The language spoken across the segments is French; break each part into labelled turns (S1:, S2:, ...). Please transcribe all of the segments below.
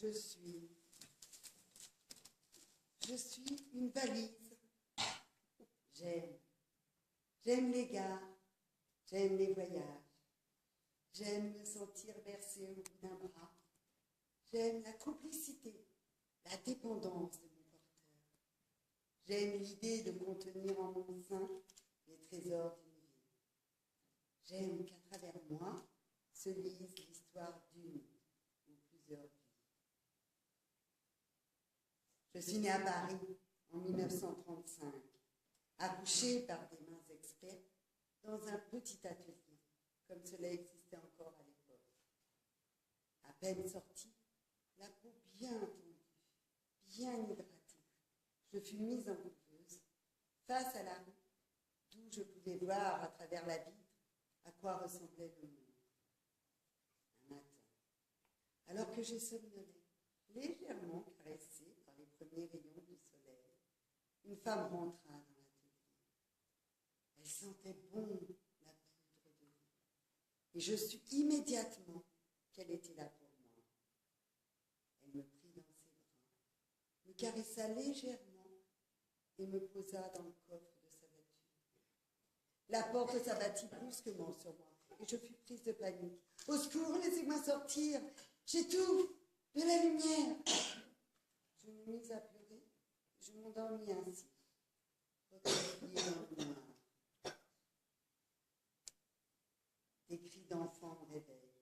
S1: Je suis une valise. J'aime les gares, j'aime les voyages, j'aime me sentir bercée au bout d'un bras, j'aime la complicité, la dépendance de mon porteur. J'aime l'idée de contenir en mon sein les trésors d'une vie. J'aime qu'à travers moi se lise l'histoire d'une ou plusieurs vies. Je suis née à Paris en 1935, accouchée par des mains expertes dans un petit atelier, comme cela existait encore à l'époque. À peine sortie, la peau bien tendue, bien hydratée, je fus mise en couveuse, face à la rue, d'où je pouvais voir à travers la vitre à quoi ressemblait le monde. Un matin, alors que je somnolais, légèrement caressée par les premiers rayons du soleil, une femme rentra dans l'atelier. Elle sentait bon la poudre de vie. Et je sus immédiatement qu'elle était là pour moi. Elle me prit dans ses bras, me caressa légèrement et me posa dans le coffre de sa voiture. La porte s'abattit brusquement sur moi et je fus prise de panique. « Au secours, laissez-moi sortir! J'étouffe! De la lumière !» Je me mis à pleurer, je m'endormis ainsi, recroquevillée dans le noir. Des cris d'enfants me réveillent.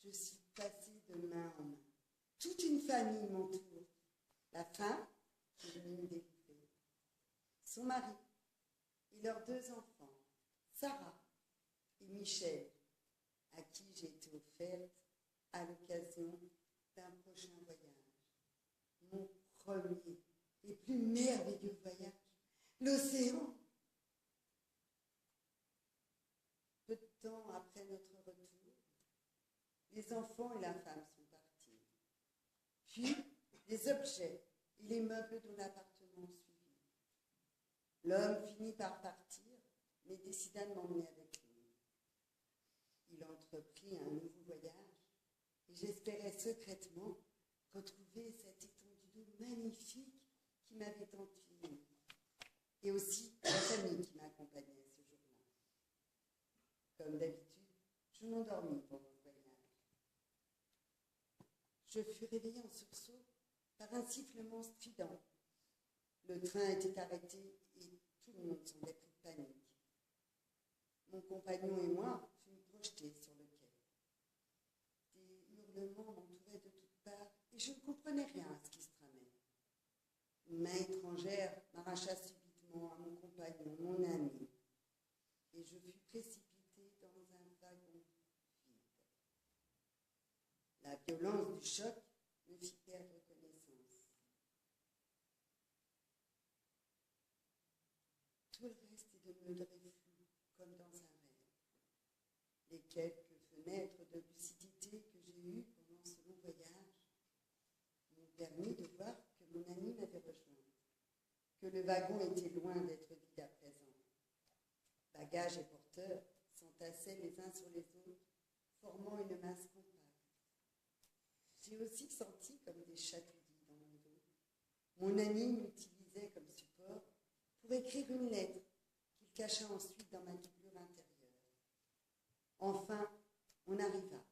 S1: Je suis passée de main en main. Toute une famille m'entoure. La femme qui est venue me délivrer, son mari et leurs deux enfants, Sarah et Michel, à qui j'ai été offerte à l'occasion d'un prochain voyage. Mon premier et plus merveilleux voyage, l'océan. Peu de temps après notre retour, les enfants et la femme sont partis. Puis, les objets et les meubles de l'appartement suivirent. L'homme finit par partir, mais décida de m'emmener avec lui. Il entreprit un nouveau voyage et j'espérais secrètement retrouver cette étendue d'eau magnifique qui m'avait tant émue, et aussi la famille qui m'accompagnait ce jour-là. Comme d'habitude, je m'endormis pendant le voyage. Je fus réveillée en sursaut par un sifflement strident. Le train était arrêté et tout le monde semblait pris de panique. Mon compagnon et moi fûmes projetés sur le quai. Des hurlements m'entouraient de toutes parts et je ne comprenais rien à ce qui se tramait. Une main étrangère m'arracha subitement à mon compagnon, mon ami, et je fus précipitée dans un wagon vide. La violence du choc me fit perdre connaissance. Tout le reste est demeuré flou, comme dans un rêve. Les quelques fenêtres de lucidité que j'ai eues pendant ce long voyage m'ont permis de voir que mon ami m'avait rejoint, que le wagon était loin d'être vide à présent. Bagages et porteurs s'entassaient les uns sur les autres, formant une masse compacte. J'ai aussi senti comme des chatouillis dans mon dos. Mon ami m'utilisait comme support pour écrire une lettre qu'il cacha ensuite dans ma doublure intérieure. Enfin, on arriva.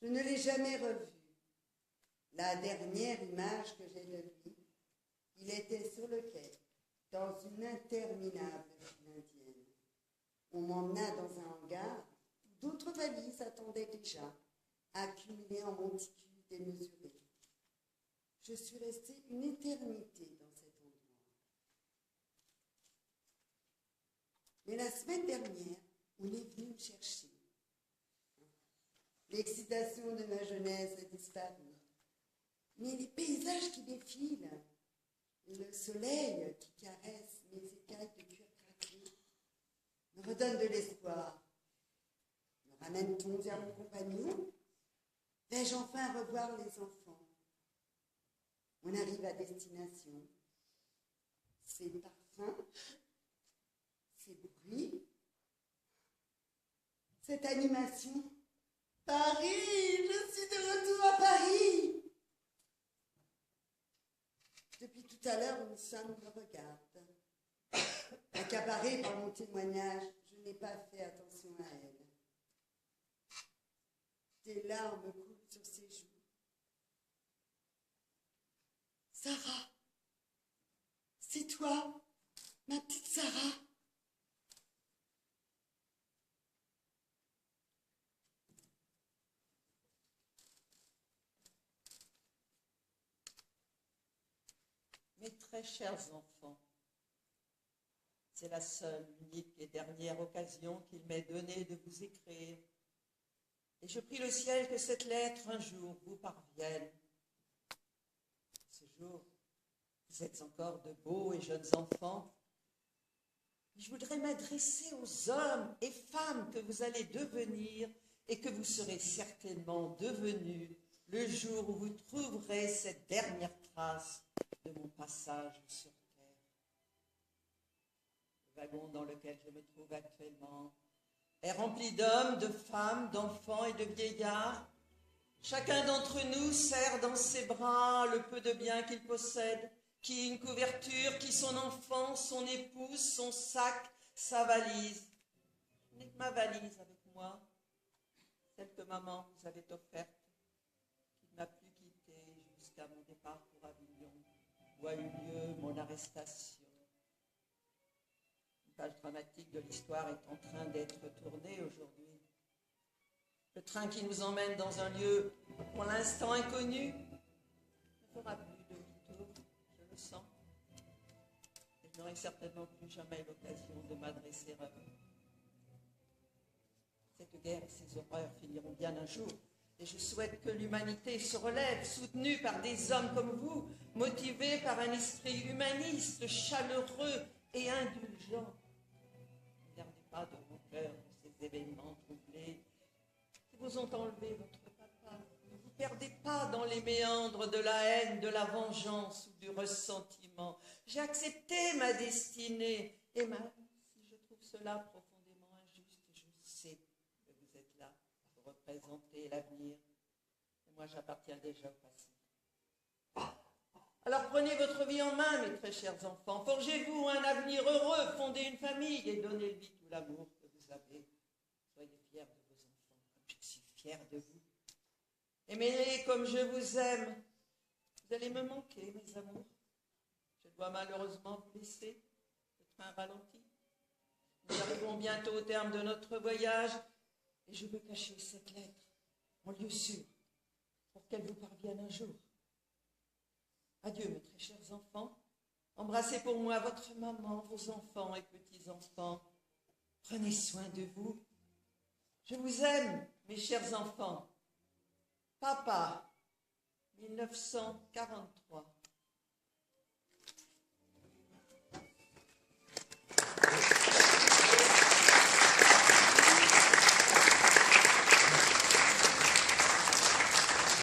S1: Je ne l'ai jamais revu. La dernière image que j'ai de lui, il était sur le quai, dans une interminable file indienne. On m'emmena dans un hangar où d'autres valises attendaient déjà, accumulées en monticules démesurés. Je suis restée une éternité dans cet endroit. Mais la semaine dernière, on est venu me chercher. L'excitation de ma jeunesse a disparu. Mais les paysages qui défilent, le soleil qui caresse mes écailles de cuir craquelé, me redonnent de l'espoir. Me ramène-t-on vers mon compagnon? Vais-je enfin revoir les enfants? On arrive à destination. Ces parfums, ces bruits, cette animation. Paris, je suis de retour à Paris. Depuis tout à l'heure, une femme me regarde. Accaparée par mon témoignage, je n'ai pas fait attention à elle. Des larmes coulent sur ses joues. Sarah, c'est toi, ma petite Sarah.
S2: Mes très chers enfants, c'est la seule, unique et dernière occasion qu'il m'ait donnée de vous écrire. Et je prie le ciel que cette lettre un jour vous parvienne. Ce jour, vous êtes encore de beaux et jeunes enfants. Je voudrais m'adresser aux hommes et femmes que vous allez devenir et que vous serez certainement devenus le jour où vous trouverez cette dernière trace de mon passage sur terre. Le wagon dans lequel je me trouve actuellement est rempli d'hommes, de femmes, d'enfants et de vieillards. Chacun d'entre nous serre dans ses bras le peu de biens qu'il possède, qui une couverture, qui son enfant, son épouse, son sac, sa valise. Je n'ai que ma valise avec moi, celle que maman vous avait offerte, qui ne m'a plus quittée jusqu'à mon départ pour Avignon, où a eu lieu mon arrestation. Une page dramatique de l'histoire est en train d'être tournée aujourd'hui. Le train qui nous emmène dans un lieu pour l'instant inconnu ne fera plus demi-tour, je le sens. Et je n'aurai certainement plus jamais l'occasion de m'adresser à vous. Cette guerre et ces horreurs finiront bien un jour. Et je souhaite que l'humanité se relève, soutenue par des hommes comme vous, motivés par un esprit humaniste, chaleureux et indulgent. Ne gardez pas de rancœur de ces événements troublés qui vous ont enlevé votre papa. Ne vous perdez pas dans les méandres de la haine, de la vengeance ou du ressentiment. J'ai accepté ma destinée, et même si je trouve cela profondément injuste, je sais que vous êtes là pour représenter l'avenir. Et moi, j'appartiens déjà au passé. Alors prenez votre vie en main, mes très chers enfants. Forgez-vous un avenir heureux, fondez une famille et donnez-lui tout l'amour que vous avez. Soyez fiers de vos enfants, comme je suis fière de vous. Aimez-les comme je vous aime. Vous allez me manquer, mes amours. Je dois malheureusement vous laisser. Le train ralentit. Nous arrivons bientôt au terme de notre voyage et je veux cacher cette lettre en lieu sûr pour qu'elle vous parvienne un jour. Adieu, mes très chers enfants. Embrassez pour moi votre maman, vos enfants et petits-enfants. Prenez soin de vous. Je vous aime, mes chers enfants. Papa, 1943.